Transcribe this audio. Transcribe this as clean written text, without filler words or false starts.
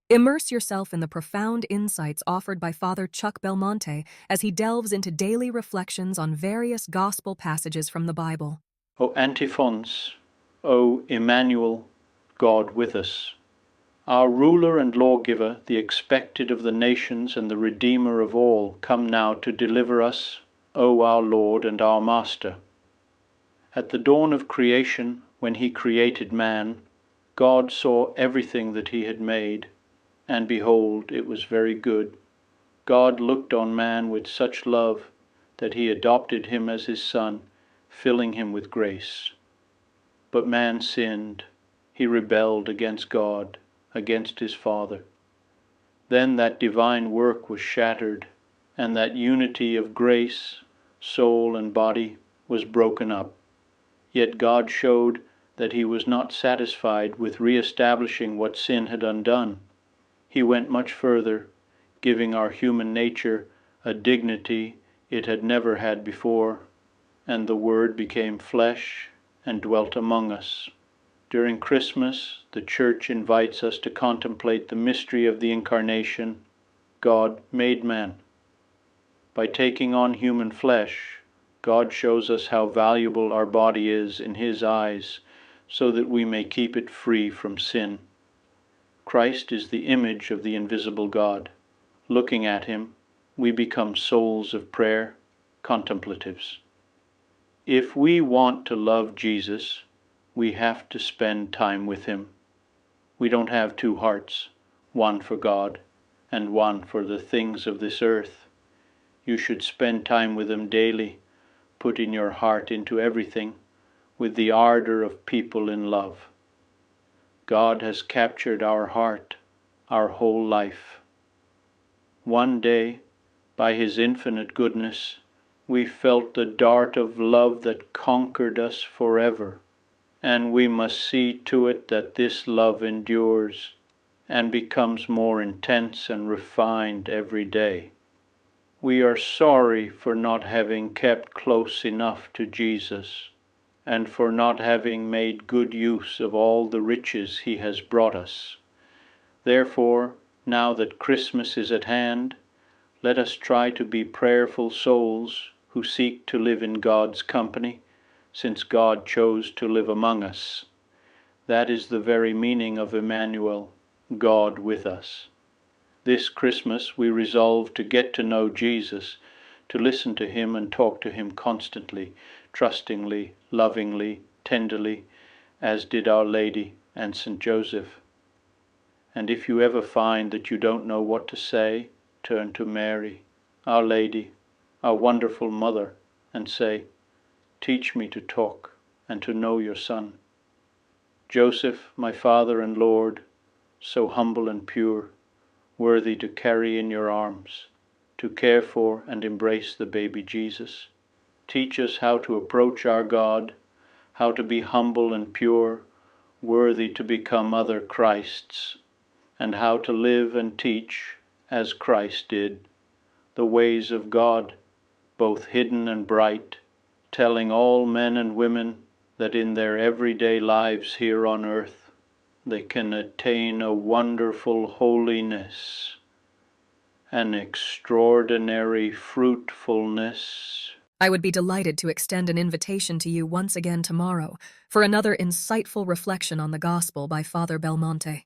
Immerse yourself in the profound insights offered by Father Chuck Belmonte as he delves into daily reflections on various gospel passages from the Bible. O Antiphons, O Emmanuel, God with us. Our Ruler and Lawgiver, the expected of the nations and the Redeemer of all, come now to deliver us, O our Lord and our Master. At the dawn of creation, when he created man, God saw everything that he had made, and behold, it was very good. God looked on man with such love that he adopted him as his son, filling him with grace. But man sinned. He rebelled against God, against his Father. Then that divine work was shattered, and that unity of grace, soul and body, was broken up. Yet God showed that he was not satisfied with re-establishing what sin had undone. He went much further, giving our human nature a dignity it had never had before, and the Word became flesh and dwelt among us. During Christmas, the Church invites us to contemplate the mystery of the Incarnation. God made man. By taking on human flesh, God shows us how valuable our body is in His eyes, so that we may keep it free from sin. Christ is the image of the invisible God. Looking at him, we become souls of prayer, contemplatives. If we want to love Jesus, we have to spend time with him. We don't have two hearts, one for God and one for the things of this earth. You should spend time with him daily, putting your heart into everything, with the ardor of people in love. God has captured our heart, our whole life. One day, by his infinite goodness, we felt the dart of love that conquered us forever, and we must see to it that this love endures and becomes more intense and refined every day. We are sorry for not having kept close enough to Jesus, and for not having made good use of all the riches he has brought us. Therefore, now that Christmas is at hand, let us try to be prayerful souls who seek to live in God's company, since God chose to live among us. That is the very meaning of Emmanuel, God with us. This Christmas we resolve to get to know Jesus, to listen to him and talk to him constantly, trustingly, lovingly, tenderly, as did Our Lady and St. Joseph. And if you ever find that you don't know what to say, turn to Mary, Our Lady, our wonderful Mother, and say, "Teach me to talk and to know your Son." Joseph, my Father and Lord, so humble and pure, worthy to carry in your arms, to care for and embrace the baby Jesus. Teach us how to approach our God, how to be humble and pure, worthy to become other Christs, and how to live and teach, as Christ did, the ways of God, both hidden and bright, telling all men and women that in their everyday lives here on earth they can attain a wonderful holiness, an extraordinary fruitfulness. I would be delighted to extend an invitation to you once again tomorrow for another insightful reflection on the Gospel by Father Belmonte.